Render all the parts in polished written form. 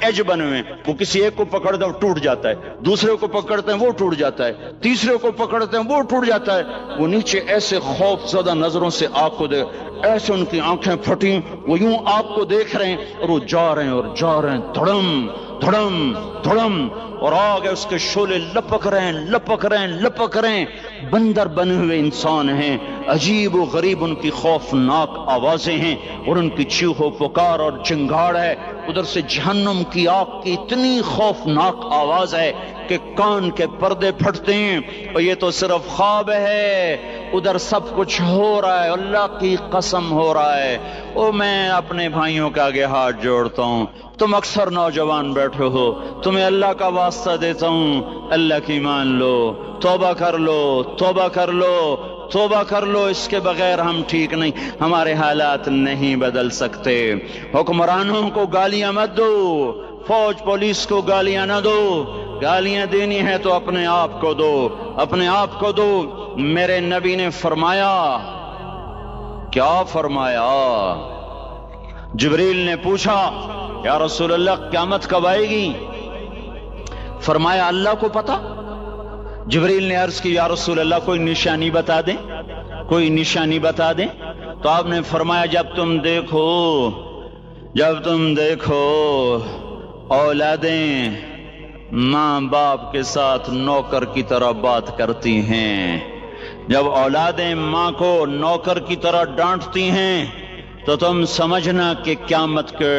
Age بنے ہوئے ہیں، وہ کسی ایک کو پکڑتے ہیں وہ ٹوٹ جاتا ہے، دوسرے کو پکڑتے ہیں وہ ٹوٹ جاتا ہے، تیسرے کو پکڑتے ہیں وہ ٹوٹ جاتا ہے۔ وہ نیچے ایسے خوف زدہ نظروں سے آگ کو دیکھ، ایسے ان کی آنکھیں پھٹی، وہ یوں آگ کو دیکھ رہے ہیں اور وہ جا رہے ہیں اور جا رہے ہیں، دھڑم دھڑم دھڑم، اور آگے اس کے شعلے لپک رہے ہیں لپک رہے ہیں لپک رہے ہیں۔ بندر بنے ہوئے انسان ہیں، عجیب و غریب ان کی خوفناک آوازیں ہیں اور ان کی چیخ و پکار اور چنگاڑ ہے۔ ادھر سے جہنم کی آگ کی اتنی خوفناک آواز ہے کہ کان کے پردے پھٹتے ہیں، اور یہ تو صرف خواب ہے، ادھر سب کچھ ہو رہا ہے، اللہ کی قسم ہو رہا ہے۔ او میں اپنے بھائیوں کے آگے ہاتھ جوڑتا ہوں، تم اکثر نوجوان بیٹھے ہو، تمہیں اللہ کا واسطہ دیتا ہوں، اللہ کی مان لو، توبہ کر لو، توبہ کر لو، توبہ کر لو، اس کے بغیر ہم ٹھیک نہیں، ہمارے حالات نہیں بدل سکتے۔ حکمرانوں کو گالیاں مت دو، فوج پولیس کو گالیاں نہ دو، گالیاں دینی ہے تو اپنے آپ کو دو، اپنے آپ کو دو۔ میرے نبی نے فرمایا، کیا فرمایا؟ جبریل نے پوچھا یا رسول اللہ قیامت کب آئے گی؟ فرمایا اللہ کو پتا۔ جبریل نے عرض کی یا رسول اللہ کوئی نشانی بتا دیں، کوئی نشانی بتا دیں۔ تو آپ نے فرمایا جب تم دیکھو اولادیں ماں باپ کے ساتھ نوکر کی طرح بات کرتی ہیں، جب اولادیں ماں کو نوکر کی طرح ڈانٹتی ہیں تو تم سمجھنا کہ قیامت کے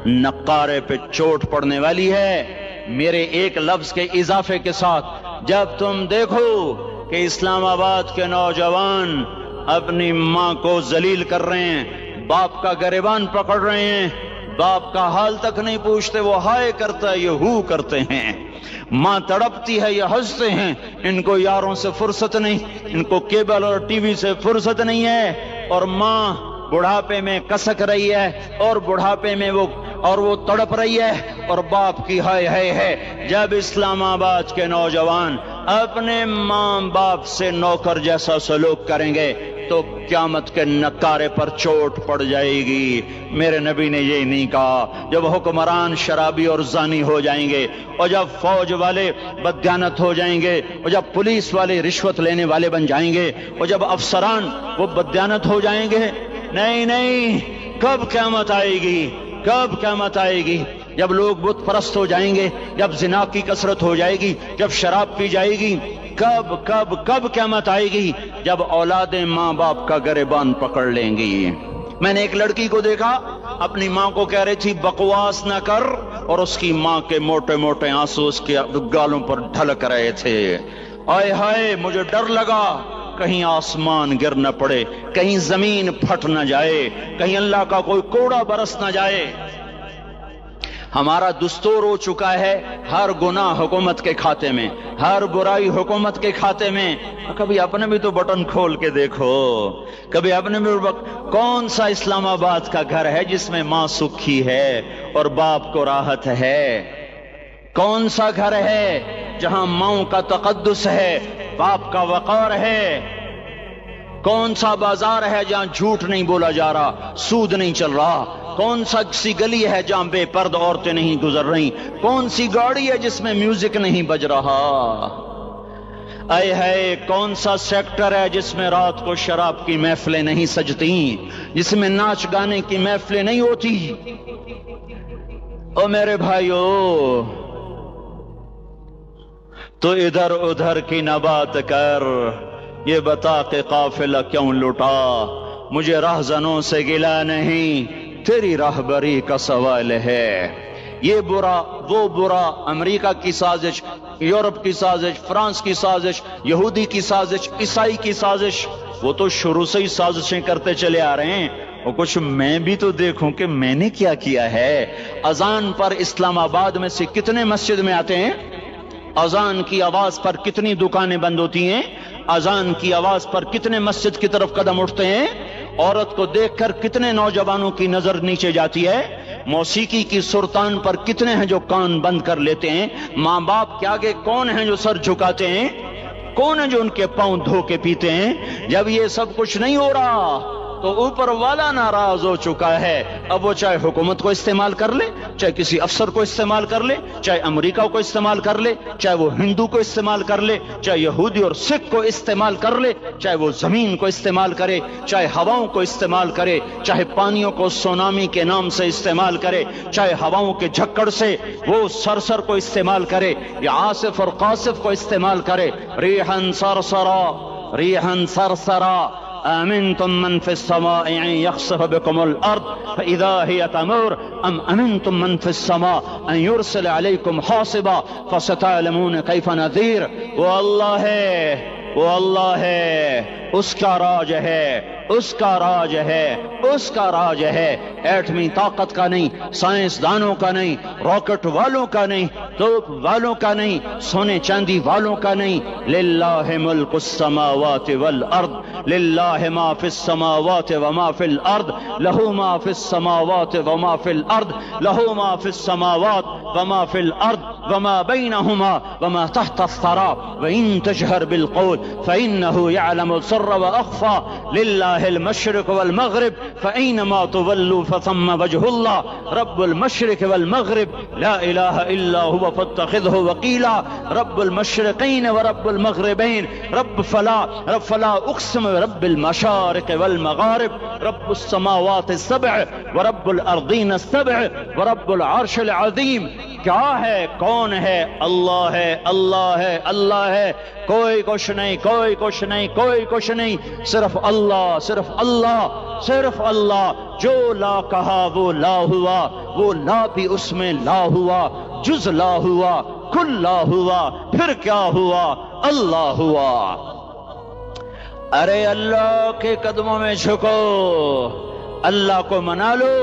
نقارے پہ چوٹ پڑنے والی ہے۔ میرے ایک لفظ کے اضافے کے ساتھ، جب تم دیکھو کہ اسلام آباد کے نوجوان اپنی ماں کو ذلیل کر رہے ہیں، باپ کا گریبان پکڑ رہے ہیں، باپ کا حال تک نہیں پوچھتے، وہ ہائے کرتا ہے یہ ہو کرتے ہیں، ماں تڑپتی ہے یہ ہنستے ہیں، ان کو یاروں سے فرصت نہیں، ان کو کیبل اور ٹی وی سے فرصت نہیں ہے، اور ماں بڑھاپے میں کسک رہی ہے اور بڑھاپے میں وہ تڑپ رہی ہے، اور باپ کی ہائے ہائے ہے۔ جب اسلام آباد کے نوجوان اپنے ماں باپ سے نوکر جیسا سلوک کریں گے تو قیامت کے نکارے پر چوٹ پڑ جائے گی۔ میرے نبی نے یہ نہیں کہا جب حکمران شرابی اور زانی ہو جائیں گے، اور جب فوج والے بددیانت ہو جائیں گے، اور جب پولیس والے رشوت لینے والے بن جائیں گے، اور جب افسران وہ بددیانت ہو جائیں گے۔ نہیں، کب قیامت آئے گی؟ کب قیامت آئے گی؟ جب لوگ بت پرست ہو جائیں گے، جب زنا کی کثرت ہو جائے گی، جب شراب پی جائے گی۔ کب قیامت آئے گی؟ جب اولادیں ماں باپ کا گریبان پکڑ لیں گی۔ میں نے ایک لڑکی کو دیکھا، اپنی ماں کو کہہ رہی تھی بکواس نہ کر، اور اس کی ماں کے موٹے موٹے آنسو اس کے گالوں پر ڈھلک رہے تھے۔ آئے ہائے، مجھے ڈر لگا کہیں آسمان گر نہ پڑے، کہیں زمین پھٹ نہ جائے، کہیں اللہ کا کوئی کوڑا برس نہ جائے۔ ہمارا دستور ہو چکا ہے ہر گناہ حکومت کے کھاتے میں، ہر برائی حکومت کے کھاتے میں۔ کبھی اپنے بھی تو بٹن کھول کے دیکھو، کبھی اپنے بھی کون سا اسلام آباد کا گھر ہے جس میں ماں سکھی ہے اور باپ کو راحت ہے؟ کون سا گھر ہے جہاں ماؤں کا تقدس ہے، باپ کا وقار ہے؟ کون سا بازار ہے جہاں جھوٹ نہیں بولا جا رہا، سود نہیں چل رہا؟ کون سا سی گلی ہے جہاں بے پرد عورتیں نہیں گزر رہی؟ کون سی گاڑی ہے جس میں میوزک نہیں بج رہا؟ اے ہے کون سا سیکٹر ہے جس میں رات کو شراب کی محفلیں نہیں سجتی، جس میں ناچ گانے کی محفلیں نہیں ہوتی؟ او میرے بھائیو، تو ادھر ادھر کی نہ بات کر، یہ بتا کہ قافلہ کیوں لٹا؟ مجھے راہزنوں سے گلا نہیں، تیری راہبری کا سوال ہے۔ یہ برا وہ برا، امریکہ کی سازش، یورپ کی سازش، فرانس کی سازش، یہودی کی سازش، عیسائی کی سازش، وہ تو شروع سے ہی سازشیں کرتے چلے آ رہے ہیں۔ اور کچھ میں بھی تو دیکھوں کہ میں نے کیا کیا ہے۔ اذان پر اسلام آباد میں سے کتنے مسجد میں آتے ہیں؟ اذان کی آواز پر کتنی دکانیں بند ہوتی ہیں؟ اذان کی آواز پر کتنے مسجد کی طرف قدم اٹھتے ہیں؟ عورت کو دیکھ کر کتنے نوجوانوں کی نظر نیچے جاتی ہے؟ موسیقی کی سرتان پر کتنے ہیں جو کان بند کر لیتے ہیں؟ ماں باپ کے آگے کون ہیں جو سر جھکاتے ہیں؟ کون ہیں جو ان کے پاؤں دھو کے پیتے ہیں؟ جب یہ سب کچھ نہیں ہو رہا تو اوپر والا ناراض ہو چکا ہے. اب وہ چاہے حکومت کو استعمال کر لے, چاہے کسی افسر کو استعمال کر لے, چاہے امریکہ کو استعمال کر لے, چاہے وہ ہندو کو استعمال کر لے, چاہے یہودی اور سکھ کو استعمال کر لے, چاہے وہ زمین کو استعمال کرے, چاہے ہواؤں کو استعمال کرے, چاہے پانیوں کو سونامی کے نام سے استعمال کرے, چاہے ہواؤں کے جھکڑ سے وہ سرسر کو استعمال کرے یا آصف اور قاصف کو استعمال کرے. ریحن سرسرا ریحن سرسرا آمنتم من في السماء أن يخسف بكم الأرض فإذا هي تمور أم أمنتم من في السماء أن يرسل عليكم حاصبا فستعلمون كيف نذير. واللہ اس کا راج ہے, اس کا راج ہے, اس کا راج ہے. ایٹمی طاقت کا نہیں, سائنسدانوں کا نہیں, راکٹ والوں کا نہیں, توپ والوں کا نہیں, سونے چاندی والوں کا نہیں. للہ ملک السماوات والارض للہ ما فی السماوات وما فی الارض لہو ما فی السماوات وما فی الارض لہو ما فی السماوات وما فی الارض وما بینہما وما تحت الثرى وإن تجهر بالقول فإنه يعلم السر وأخفى لله المشرق والمغرب فأينما تولوا فثم وجه الله رب المشرق والمغرب لا إله إلا هو فاتخذه وكيلا رب المشرقين ورب المغربين رب فلا أقسم برب المشارق والمغارب رب السماوات السبع ورب الأرضين السبع ورب العرش العظيم. کیا ہے, کون ہے؟ اللہ ہے, اللہ ہے, اللہ ہے. کوئی کچھ نہیں, کوئی کچھ نہیں, کوئی کچھ نہیں, صرف اللہ, صرف اللہ, صرف اللہ. جو لا کہا وہ لا ہوا, وہ لا بھی اس میں لا ہوا, جز لا ہوا, کل لا ہوا, پھر کیا ہوا؟ اللہ ہوا. ارے اللہ کے قدموں میں جھکو, اللہ کو منا لو,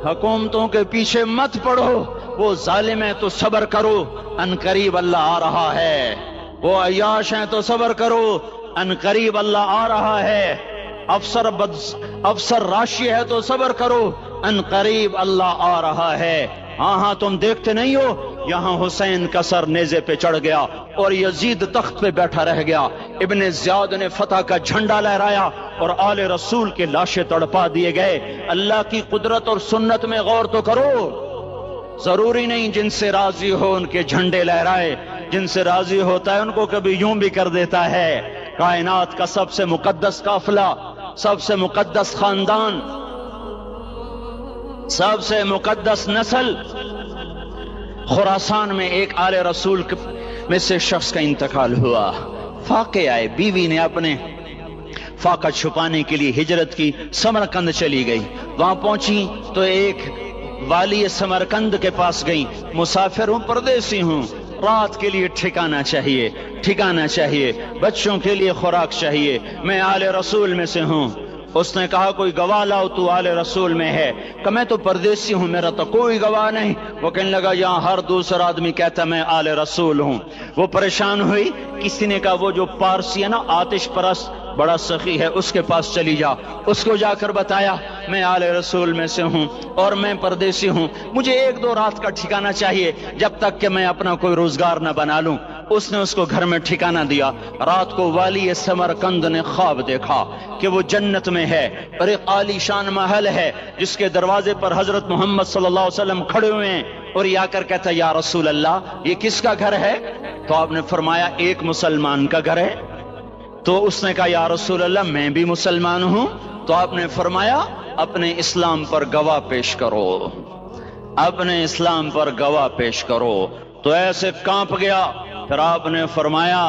حکومتوں کے پیچھے مت پڑو. وہ ظالم ہے تو صبر کرو, ان قریب اللہ آ رہا ہے. وہ عیاش ہیں تو صبر کرو, ان قریب اللہ آ رہا ہے. افسر راشی ہے تو صبر کرو, ان قریب اللہ آ رہا ہے. ہاں تم دیکھتے نہیں ہو, یہاں حسین کا سر نیزے پہ چڑھ گیا اور یزید تخت پہ بیٹھا رہ گیا. ابن زیاد نے فتح کا جھنڈا لہرایا اور آل رسول کے لاشیں تڑپا دیے گئے. اللہ کی قدرت اور سنت میں غور تو کرو. ضروری نہیں جن سے راضی ہو ان کے جھنڈے لہرائے, جن سے راضی ہوتا ہے ان کو کبھی یوں بھی کر دیتا ہے. کائنات کا سب سے مقدس قافلہ, سب سے مقدس خاندان, سب سے مقدس نسل, خراسان میں ایک آل رسول میں سے شخص کا انتقال ہوا. فاقے آئے, بیوی نے اپنے فاقہ چھپانے کے لیے ہجرت کی, سمرقند چلی گئی. وہاں پہنچی تو ایک والی سمرقند کے پاس گئی. مسافر ہوں, پردیسی ہوں, رات کے لیے ٹھکانہ چاہیے, ٹھکانہ چاہیے, بچوں کے لیے خوراک چاہیے, میں آل رسول میں سے ہوں. اس نے کہا کوئی گواہ لاؤ, تو آل رسول میں ہے. کہ میں تو پردیسی ہوں, میرا تو کوئی گواہ نہیں. وہ کہنے لگا یہاں ہر دوسرا آدمی کہتا میں آل رسول ہوں. وہ پریشان ہوئی. کسی نے کہا وہ جو پارسی ہے نا, آتش پرست, بڑا سخی ہے, اس کے پاس چلی جا. اس کو جا کر بتایا میں آل رسول میں سے ہوں اور میں پردیسی ہوں, مجھے 1-2 رات کا ٹھکانہ چاہیے جب تک کہ میں اپنا کوئی روزگار نہ بنا لوں. اس نے اس کو گھر میں ٹھکانہ دیا. رات کو والی سمرقند نے خواب دیکھا کہ وہ جنت میں ہے اور ایک عالی شان محل ہے جس کے دروازے پر حضرت محمد صلی اللہ علیہ وسلم کھڑے ہوئے ہیں. اور یہ آ کر کہتا یا رسول اللہ یہ کس کا گھر ہے؟ تو آپ نے فرمایا ایک مسلمان کا گھر ہے. تو اس نے کہا یا رسول اللہ میں بھی مسلمان ہوں. تو آپ نے فرمایا اپنے اسلام پر گواہ پیش کرو, اپنے اسلام پر گواہ پیش کرو. تو ایسے کانپ گیا. پھر آپ نے فرمایا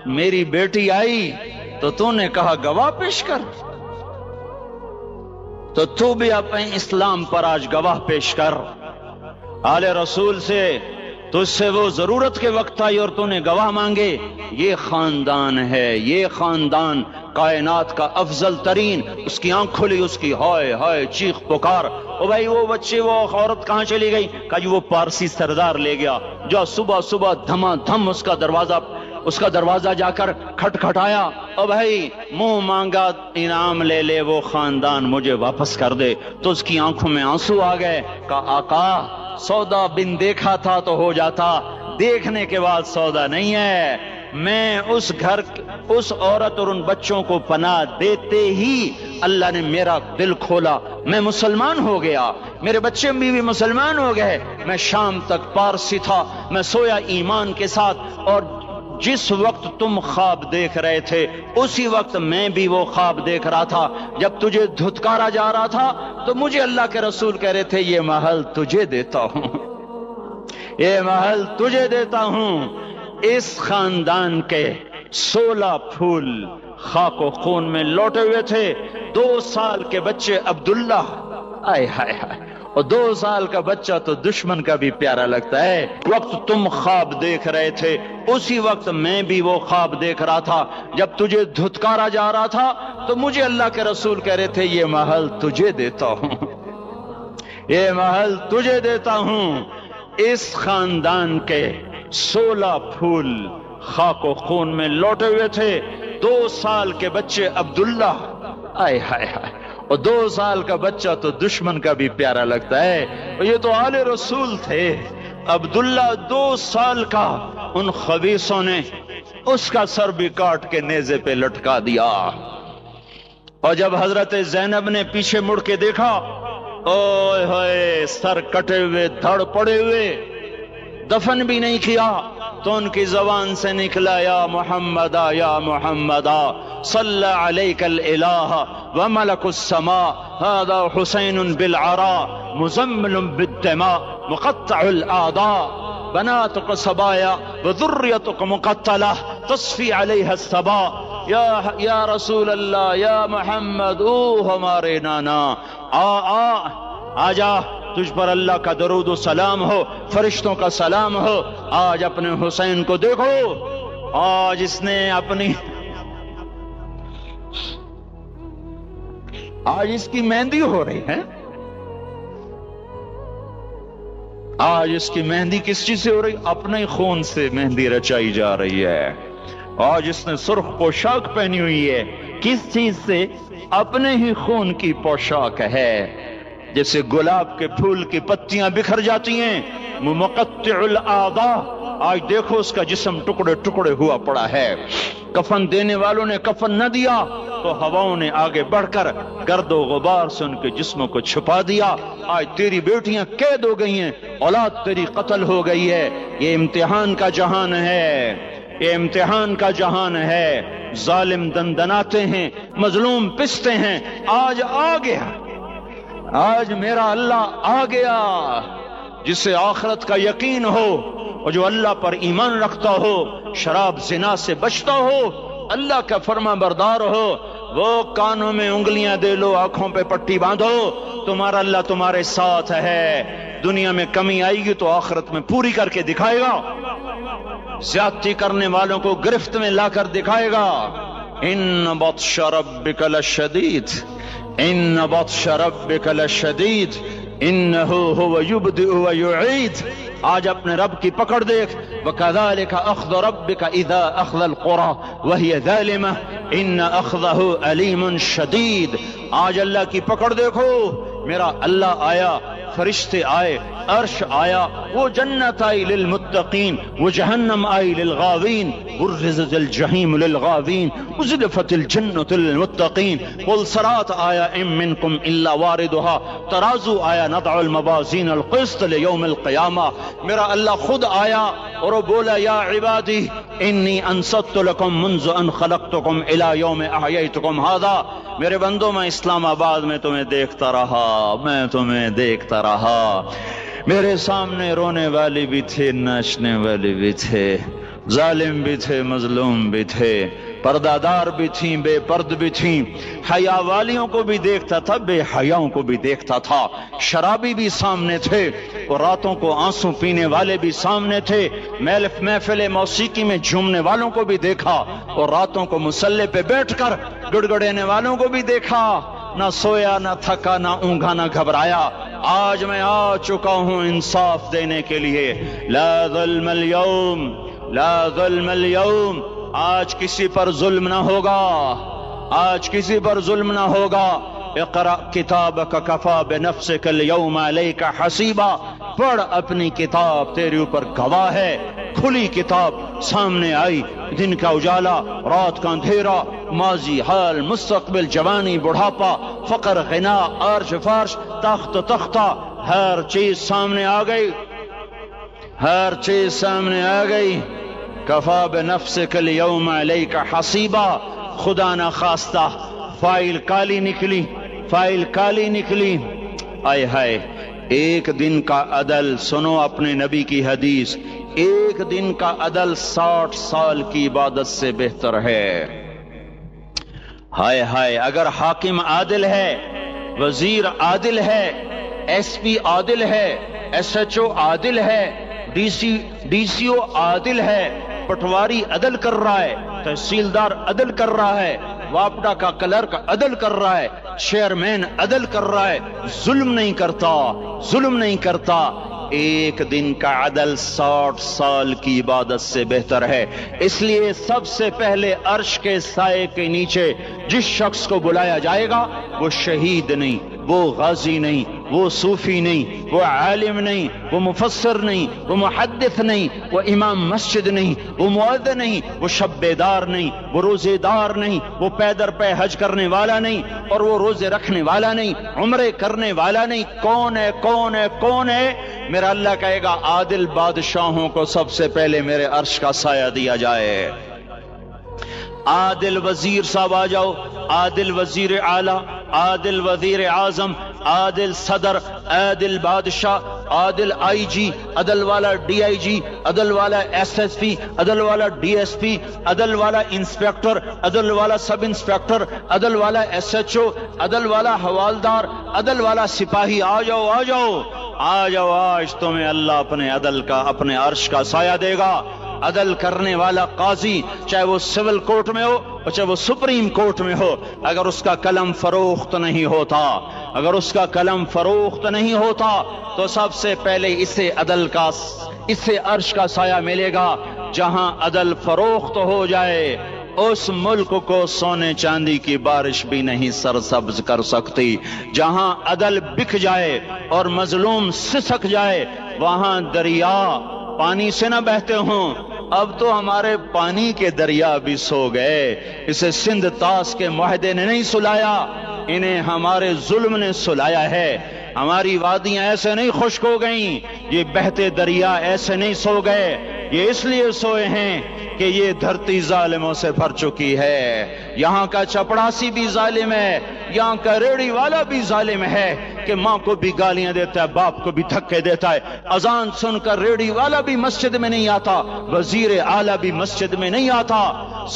میری بیٹی آئی تو تو نے کہا گواہ پیش کر, تو تو بھی اپنے اسلام پر آج گواہ پیش کر. آل رسول سے تجھ سے وہ ضرورت کے وقت آئی اور تو نے گواہ مانگے. یہ خاندان ہے, یہ خاندان کائنات کا افضل ترین. اس کی آنکھ کھلی, اس کی ہائے ہائے چیخ پکار. او بھائی وہ بچے, وہ عورت کہاں چلی گئی؟ کہا جی وہ پارسی سردار لے گیا. جو صبح صبح دھما دھم اس کا دروازہ جا کر کھٹکھٹایا. او بھائی منہ مانگا انعام لے لے, وہ خاندان مجھے واپس کر دے. تو اس کی آنکھوں میں آنسو آ گئے. کہا آقا سودا بن دیکھا تھا تو ہو جاتا, دیکھنے کے بعد سودا نہیں ہے. میں اس گھر, اس عورت اور ان بچوں کو پناہ دیتے ہی اللہ نے میرا دل کھولا، میں مسلمان ہو گیا، میرے بچے بھی مسلمان ہو گئے۔ میں شام تک پارسی تھا، میں سویا ایمان کے ساتھ، اور جس وقت تم خواب دیکھ رہے تھے اسی وقت میں بھی وہ خواب دیکھ رہا تھا۔ جب تجھے دھتکارا جا رہا تھا تو مجھے اللہ کے رسول کہہ رہے تھے یہ محل تجھے دیتا ہوں، یہ محل تجھے دیتا ہوں۔ اس خاندان کے 16 پھول خاک و خون میں لوٹے ہوئے تھے۔ 2 سال کے بچے عبداللہ، آئے ہائے ہائے، اور 2 سال کا بچہ تو دشمن کا بھی پیارا لگتا ہے۔ وقت تم خواب دیکھ رہے تھے اسی وقت میں بھی وہ خواب دیکھ رہا تھا۔ جب تجھے دھتکارا جا رہا تھا تو مجھے اللہ کے رسول کہہ رہے تھے یہ محل تجھے دیتا ہوں، یہ محل تجھے دیتا ہوں۔ اس خاندان کے 16 پھول خاک و خون میں لوٹے ہوئے تھے۔ 2 سال کے بچے عبداللہ، آئے ہائے ہائے، اور 2 سال کا بچہ تو دشمن کا بھی پیارا لگتا ہے، اور یہ تو آل رسول تھے۔ عبداللہ 2 سال کا، ان خبیثوں نے اس کا سر بھی کاٹ کے نیزے پہ لٹکا دیا، اور جب حضرت زینب نے پیچھے مڑ کے دیکھا، اوئے ہوئے، سر کٹے ہوئے، دھڑ پڑے ہوئے، دفن بھی نہیں کیا، تو ان کی زبان سے نکلا یا محمدا یا محمدا صلی علیک الالہ وملک السماء هذا حسین بالعراء مزمل بالدماء مقطع الاعضاء بناتك صبايا وذريتك مقتلة تصفي عليها الصبا یا رسول اللہ، یا محمد، او ہمارے نانا، آ جا، تجھ پر اللہ کا درود و سلام ہو، فرشتوں کا سلام ہو۔ آج اپنے حسین کو دیکھو، آج اس نے آج اس کی مہندی ہو رہی ہے۔ آج اس کی مہندی کس چیز سے ہو رہی؟ اپنے خون سے مہندی رچائی جا رہی ہے۔ آج اس نے سرخ پوشاک پہنی ہوئی ہے، کس چیز سے؟ اپنے ہی خون کی پوشاک ہے۔ جیسے گلاب کے پھول کی پتیاں بکھر جاتی ہیں، مقطع الاعضاء، آج دیکھو اس کا جسم ٹکڑے ٹکڑے ہوا پڑا ہے۔ کفن دینے والوں نے کفن نہ دیا تو ہواؤں نے آگے بڑھ کر گرد و غبار سے ان کے جسموں کو چھپا دیا۔ آج تیری بیٹیاں قید ہو گئی ہیں، اولاد تیری قتل ہو گئی ہے۔ یہ امتحان کا جہان ہے، یہ امتحان کا جہان ہے۔ ظالم دندناتے ہیں، مظلوم پستے ہیں۔ آج آ گیا، آج میرا اللہ آ گیا، جسے آخرت کا یقین ہو اور جو اللہ پر ایمان رکھتا ہو، شراب زنا سے بچتا ہو، اللہ کا فرما بردار ہو، وہ کانوں میں انگلیاں دے لو، آنکھوں پہ پٹی باندھو، تمہارا اللہ تمہارے ساتھ ہے۔ دنیا میں کمی آئے گی تو آخرت میں پوری کر کے دکھائے گا، زیادتی کرنے والوں کو گرفت میں لا کر دکھائے گا۔ ان بطش ربک لشدید، ان بطش ربک لشدید انہ هو یبدئ ویعید۔ آج اپنے رب کی پکڑ دیکھ، وَكَذَلِكَ أَخْذُ رَبِّكَ إِذَا أَخْذَ الْقُرَى وَهِيَ ظَالِمَةٌ إِنَّ أَخْذَهُ أَلِيمٌ شَدِيدٌ۔ آج اللہ کی پکڑ دیکھو، میرا اللہ آیا، فرشتے آئے، عرش آیا، وہ جنت آئی للمتقین، وہ جہنم آئی للغاوین، برزت الجحیم للغاوین، ازلفت الجنت للمتقین، قل صراط آیا ام منکم الا واردها، ترازو آیا نضع الموازین القسط لیوم القیامہ۔ میرا اللہ خود آیا اور وہ بولا یا عبادی انی انصت لکم منذ ان خلقتکم الى یوم احییتکم هذا۔ میرے بندوں، میں اسلام آباد میں تمہیں دیکھتا رہا، میں تمہیں دیکھتا رہا، میرے سامنے رونے والی بھی تھے، ناچنے والے بھی تھے، ظالم بھی تھے، مظلوم بھی تھے، پردہ دار بھی تھیں، بے پرد بھی تھیں، حیا والیوں کو بھی دیکھتا تھا، بے حیاؤں کو بھی دیکھتا تھا، شرابی بھی سامنے تھے اور راتوں کو آنسو پینے والے بھی سامنے تھے، محفل موسیقی میں جھومنے والوں کو بھی دیکھا اور راتوں کو مصلی پہ بیٹھ کر گڑگڑانے والوں کو بھی دیکھا۔ نہ سویا، نہ تھکا، نہ اونگا، نہ گھبرایا۔ آج میں آ چکا ہوں انصاف دینے کے لیے۔ لا ظلم اليوم، لا ظلم اليوم، آج کسی پر ظلم نہ ہوگا، آج کسی پر ظلم نہ ہوگا۔ اقرأ کتابک کفا بنفسک اليوم علیک حسیبا، پڑھ اپنی کتاب، تیرے اوپر گواہ ہے۔ کھلی کتاب سامنے آئی، دن کا اجالا، رات کا اندھیرا، ماضی حال مستقبل جوانی بڑھاپا فقر غنا عرش فرش تخت و تختہ ہر چیز سامنے آ گئی، ہر چیز سامنے آ گئی. کفا بنفسک الیوم علیک حسیبا. خدا نہ خواستہ فائل کالی نکلی، فائل کالی نکلی. آئے ہائے، ایک دن کا عدل، سنو اپنے نبی کی حدیث، ایک دن کا عدل 60 سال کی عبادت سے بہتر ہے. ہائے ہائے، اگر حاکم عادل ہے، وزیر عادل ہے، ایس پی عادل ہے، ایس ایچ او عادل ہے، ڈی سی او عادل ہے، پٹواری عدل کر رہا ہے، تحصیلدار عدل کر رہا ہے، واپڈا کا کلرک عدل کر رہا ہے، چیئرمین عدل کر رہا ہے، ظلم نہیں کرتا، ظلم نہیں کرتا، ایک دن کا عدل 60 سال کی عبادت سے بہتر ہے. اس لیے سب سے پہلے عرش کے سائے کے نیچے جس شخص کو بلایا جائے گا وہ شہید نہیں، وہ غازی نہیں، وہ صوفی نہیں، وہ عالم نہیں، وہ مفسر نہیں، وہ محدث نہیں، وہ امام مسجد نہیں، وہ مؤذن نہیں، وہ شب بیدار نہیں، وہ روزے دار نہیں، وہ پیدر پہ حج کرنے والا نہیں، اور وہ روزے رکھنے والا نہیں، عمرے کرنے والا نہیں. کون ہے؟ کون ہے؟ کون ہے؟ میرا اللہ کہے گا عادل بادشاہوں کو سب سے پہلے میرے عرش کا سایہ دیا جائے. عادل وزیر صاحب آ جاؤ، عادل وزیر اعلیٰ، عادل وزیر اعظم، عادل صدر، عادل بادشاہ، عادل آئی جی، عدل والا ڈی آئی جی، عدل والا ایس ایس پی، عدل والا ڈی ایس پی، عدل والا انسپیکٹر، عدل والا سب انسپیکٹر، عدل والا ایس ایچ او، عدل والا حوالدار، عدل والا سپاہی. آ جاؤ آ جاؤ آ جاؤ، آج تمہیں اللہ اپنے عدل کا، اپنے عرش کا سایہ دے گا. عدل کرنے والا قاضی، چاہے وہ سول کورٹ میں ہو اور چاہے وہ سپریم کورٹ میں ہو، اگر اس کا قلم فروخت نہیں ہوتا، اگر اس کا قلم فروخت نہیں ہوتا تو سب سے پہلے اسے عدل کا، اسے عرش کا سایہ ملے گا. جہاں عدل فروخت ہو جائے اس ملک کو سونے چاندی کی بارش بھی نہیں سرسبز کر سکتی. جہاں عدل بک جائے اور مظلوم سسک جائے وہاں دریا پانی سے نہ بہتے ہوں. اب تو ہمارے پانی کے دریا بھی سو گئے. اسے سندھ طاس کے معاہدے نے نہیں سلایا، انہیں ہمارے ظلم نے سلایا ہے. ہماری وادیاں ایسے نہیں خشک ہو گئیں، یہ بہتے دریا ایسے نہیں سو گئے. یہ اس لیے سوئے ہیں کہ یہ دھرتی ظالموں سے بھر چکی ہے. یہاں کا چپڑاسی بھی ظالم ہے، یہاں کا ریڑھی والا بھی ظالم ہے کہ ماں کو بھی گالیاں دیتا ہے، باپ کو بھی دھکے دیتا ہے. اذان سن کر ریڑھی والا بھی مسجد میں نہیں آتا، وزیر اعلیٰ بھی مسجد میں نہیں آتا.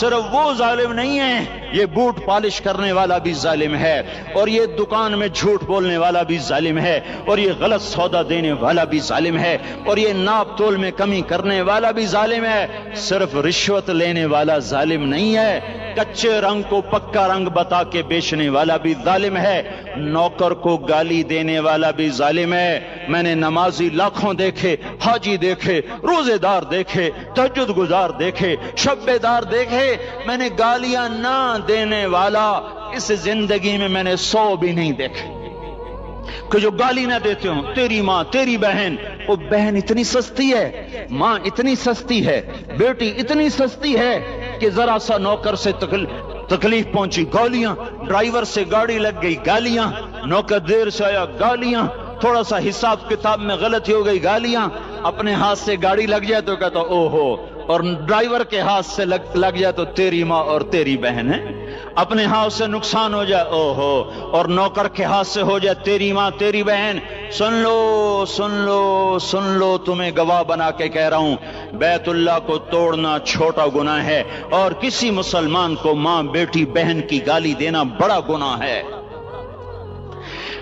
صرف وہ ظالم نہیں ہے، یہ بوٹ پالش کرنے والا بھی ظالم ہے، اور یہ دکان میں جھوٹ بولنے والا بھی ظالم ہے، اور یہ غلط سودا دینے والا بھی ظالم ہے، اور یہ ناپ تول میں کمی کرنے والا بھی ظالم ہے. صرف رشوت لینے والا ظالم نہیں ہے، کچے رنگ کو پکا رنگ بتا کے بیچنے والا بھی ظالم ہے، نوکر کو گالی دینے والا بھی ظالم ہے. میں نے نمازی لاکھوں دیکھے، حاجی دیکھے، روزے دار دیکھے، تہجد گزار دیکھے، شب بیدار دیکھے. میں نے گالیاں نہ دینے والا اس زندگی میں میں نے 100 بھی نہیں دیکھے کہ جو گالی نہ دیتے ہوں. تیری ماں، تیری بہن، وہ بہن اتنی سستی ہے، ماں اتنی سستی ہے، بیٹی اتنی سستی ہے کہ ذرا سا نوکر سے تکلیف پہنچی گالیاں، ڈرائیور سے گاڑی لگ گئی گالیاں، نوکر دیر سے آیا گالیاں، تھوڑا سا حساب کتاب میں غلطی ہو گئی گالیاں، اپنے ہاتھ سے گاڑی لگ جائے تو کہتا او ہو، اور ڈرائیور کے ہاتھ سے لگ جائے تو تیری ماں اور تیری بہن ہے. اپنے ہاتھ سے نقصان ہو جائے او ہو، اور نوکر کے ہاتھ سے ہو جائے تیری ماں تیری بہن. سن لو سن لو سن لو، تمہیں گواہ بنا کے کہہ رہا ہوں، بیت اللہ کو توڑنا چھوٹا گناہ ہے، اور کسی مسلمان کو ماں، بیٹی، بہن کی گالی دینا بڑا گناہ ہے.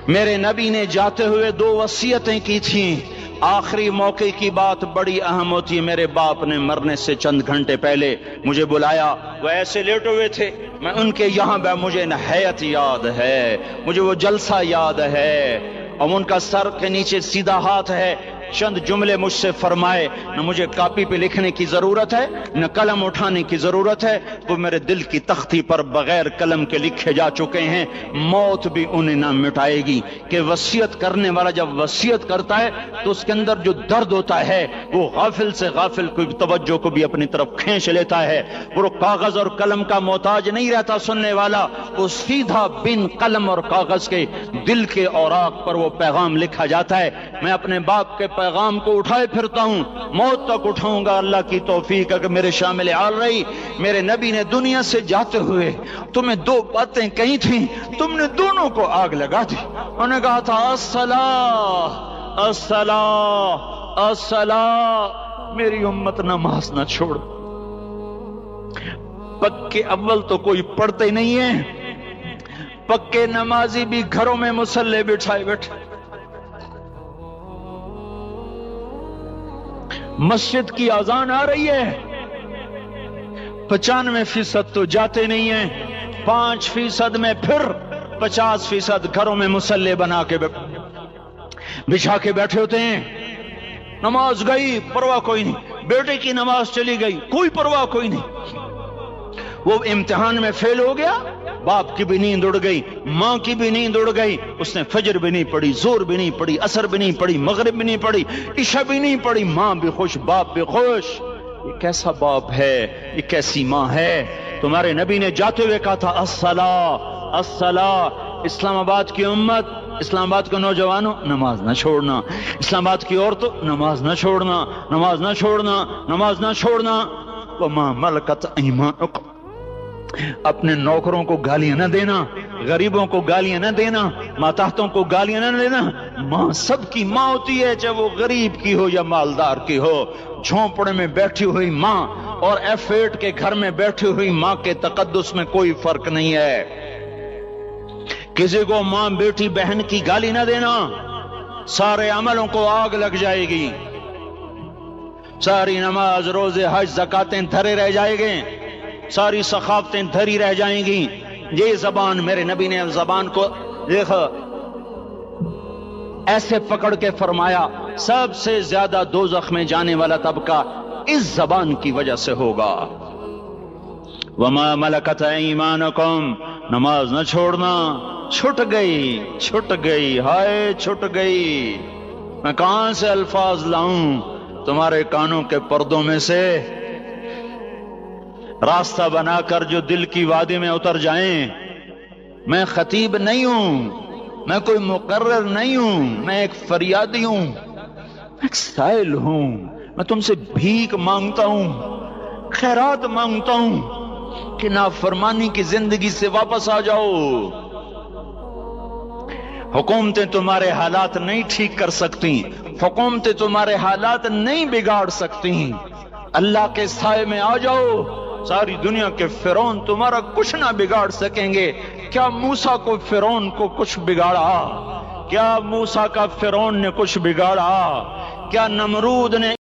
میرے نبی نے جاتے ہوئے 2 وصیتیں کی تھیں. آخری موقع کی بات بڑی اہم ہوتی ہے. میرے باپ نے مرنے سے چند گھنٹے پہلے مجھے بلایا، وہ ایسے لیٹے ہوئے تھے، میں ان کے یہاں مجھے نہایت یاد ہے، مجھے وہ جلسہ یاد ہے، اور ان کا سر کے نیچے سیدھا ہاتھ ہے، چند جملے مجھ سے فرمائے، نہ مجھے کاپی پہ لکھنے کی ضرورت ہے نہ قلم اٹھانے کی ضرورت ہے، وہ میرے دل کی تختی پر بغیر قلم کے لکھے جا چکے ہیں، موت بھی انہیں نہ مٹائے گی کہ وصیت کرنے والا جب وصیت کرتا ہے تو اس کے اندر جو درد ہوتا ہے وہ غافل سے غافل کوئی توجہ کو بھی اپنی طرف کھینچ لیتا ہے، وہ کاغذ اور قلم کا محتاج نہیں رہتا سننے والا، وہ سیدھا بن قلم اور کاغذ کے دل کے اوراق پر وہ پیغام لکھا جاتا ہے۔ میں اپنے باپ کے پیغام کو اٹھائے پھرتا ہوں، موت تک اٹھاؤں گا، اللہ کی توفیق ہے کہ میرے شامل حال رہی۔ میرے نبی نے دنیا سے جاتے ہوئے تمہیں دو باتیں کہی تھیں، تم نے دونوں کو آگ لگا دی۔ انہوں نے کہا تھا الصلاۃ الصلاۃ الصلاۃ، میری امت نماز نہ چھوڑ۔ پکے اول تو کوئی پڑھتے نہیں ہے، پکے نمازی بھی گھروں میں مصلے بٹھائے بیٹھے، مسجد کی اذان آ رہی ہے، 95% تو جاتے نہیں ہیں، 5% میں پھر 50% گھروں میں مصلے بنا کے بچھا کے بیٹھے ہوتے ہیں۔ نماز گئی پرواہ کوئی نہیں، بیٹے کی نماز چلی گئی کوئی پرواہ کوئی نہیں، وہ امتحان میں فیل ہو گیا، باپ کی بھی نیند اڑ گئی، ماں کی بھی نیند اڑ گئی، اس نے فجر بھی نہیں پڑھی، زور بھی نہیں پڑھی، عصر بھی نہیں پڑھی، مغرب بھی نہیں پڑھی، عشاء بھی نہیں پڑھی، ماں بھی خوش باپ بھی خوش۔ یہ کیسا باپ ہے، یہ کیسی ماں ہے؟ تمہارے نبی نے جاتے ہوئے کہا تھا الصلاۃ الصلاۃ۔ اسلام آباد کی امت، اسلام آباد کے نوجوانوں، نماز نہ چھوڑنا، اسلام آباد کی عورتوں، نماز نہ چھوڑنا، نماز نہ چھوڑنا، نماز نہ چھوڑنا۔ وما ملکت ایمانکم، اپنے نوکروں کو گالیاں نہ دینا، غریبوں کو گالیاں نہ دینا، ماتحتوں کو گالیاں نہ دینا۔ ماں سب کی ماں ہوتی ہے، چاہے وہ غریب کی ہو یا مالدار کی ہو۔ جھونپڑے میں بیٹھی ہوئی ماں اور F8 کے گھر میں بیٹھی ہوئی ماں کے تقدس میں کوئی فرق نہیں ہے۔ کسی کو ماں بیٹی بہن کی گالی نہ دینا، سارے عملوں کو آگ لگ جائے گی، ساری نماز روزے حج زکاتیں دھرے رہ جائیں گے، ساری ثقافتیں دھری رہ جائیں گی۔ یہ زبان، میرے نبی نے زبان کو دیکھا ایسے پکڑ کے فرمایا سب سے زیادہ دوزخ میں جانے والا طبقہ اس زبان کی وجہ سے ہوگا۔ وما ملکت ایمانکم، نماز نہ چھوڑنا۔ چھٹ گئی ہائے چھٹ گئی، میں کہاں سے الفاظ لاؤں تمہارے کانوں کے پردوں میں سے، راستہ بنا کر جو دل کی وادی میں اتر جائیں۔ میں خطیب نہیں ہوں، میں کوئی مقرر نہیں ہوں، میں ایک فریادی ہوں، میں ایک سائل ہوں، میں تم سے بھیک مانگتا ہوں، خیرات مانگتا ہوں کہ نافرمانی کی زندگی سے واپس آ جاؤ۔ حکومتیں تمہارے حالات نہیں ٹھیک کر سکتی، حکومتیں تمہارے حالات نہیں بگاڑ سکتی، اللہ کے سائے میں آ جاؤ۔ ساری دنیا کے فرعون تمہارا کچھ نہ بگاڑ سکیں گے۔ کیا موسیٰ کو فرعون کو کچھ بگاڑا؟ کیا موسیٰ کا فرعون نے کچھ بگاڑا؟ کیا نمرود نے